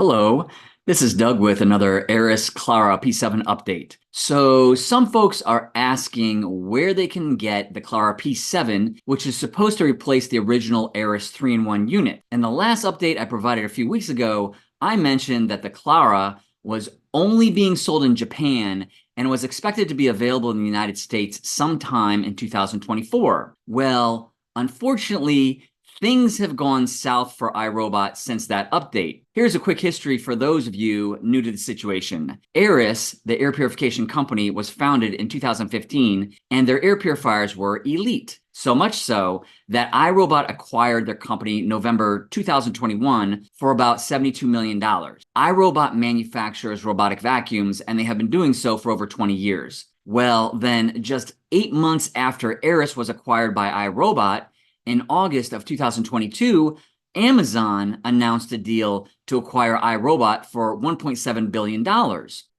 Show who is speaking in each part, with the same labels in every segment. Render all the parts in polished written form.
Speaker 1: Hello, this is Doug with another Aeris Klaara P7 update. So some folks are asking where they can get the Klaara P7, which is supposed to replace the original Aeris 3-in-1 unit. In the last update I provided a few weeks ago, I mentioned that the Klaara was only being sold in Japan and was expected to be available in the United States sometime in 2024. Well, unfortunately, things have gone south for iRobot since that update. Here's a quick history for those of you new to the situation. Aeris, the air purification company, was founded in 2015, and their air purifiers were elite. So much so that iRobot acquired their company November 2021 for about $72 million. iRobot manufactures robotic vacuums, and they have been doing so for over 20 years. Well, then just 8 months after Aeris was acquired by iRobot, in August of 2022, Amazon announced a deal to acquire iRobot for $1.7 billion.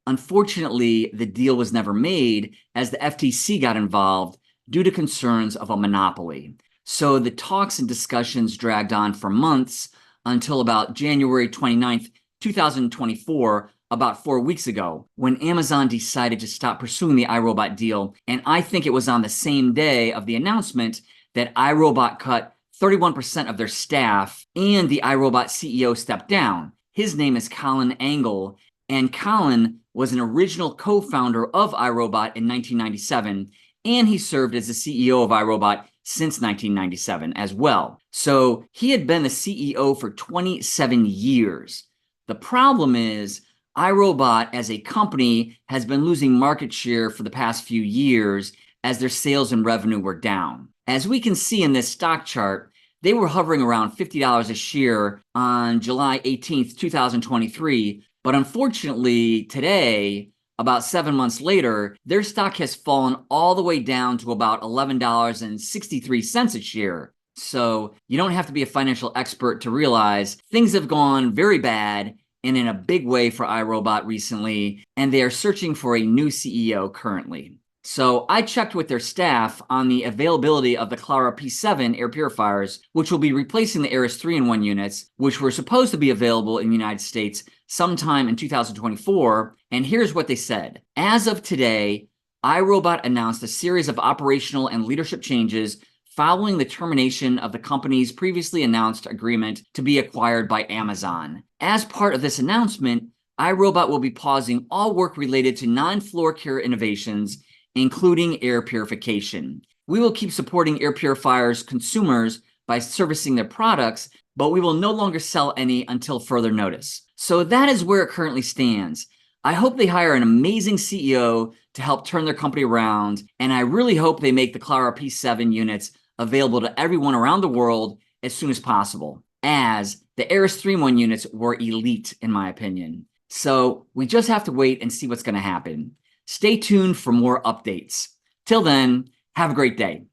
Speaker 1: Unfortunately, the deal was never made as the FTC got involved due to concerns of a monopoly. So the talks and discussions dragged on for months until about January 29th, 2024, about 4 weeks ago, when Amazon decided to stop pursuing the iRobot deal. And I think it was on the same day of the announcement that iRobot cut 31% of their staff, and the iRobot CEO stepped down. His name is Colin Angle, and Colin was an original co-founder of iRobot in 1997, and he served as the CEO of iRobot since 1997 as well. So he had been the CEO for 27 years. The problem is, iRobot as a company has been losing market share for the past few years as their sales and revenue were down. As we can see in this stock chart, they were hovering around $50 a share on July 18th, 2023. But unfortunately, today, about 7 months later, their stock has fallen all the way down to about $11.63 a share. So you don't have to be a financial expert to realize things have gone very bad and in a big way for iRobot recently, and they are searching for a new CEO currently. So I checked with their staff on the availability of the Klaara P7 air purifiers, which will be replacing the Aeris 3-in-1 units, which were supposed to be available in the United States sometime in 2024. And here's what they said. As of today, iRobot announced a series of operational and leadership changes following the termination of the company's previously announced agreement to be acquired by Amazon. As part of this announcement, iRobot will be pausing all work related to non-floor care innovations, including air purification. We will keep supporting air purifiers consumers by servicing their products, but we will no longer sell any until further notice. So that is where it currently stands. I hope they hire an amazing CEO to help turn their company around, and I really hope they make the Klaara P7 units available to everyone around the world as soon as possible, as the Aeris 3-in-1 units were elite in my opinion. So we just have to wait and see what's going to happen. Stay tuned for more updates. Till then, have a great day.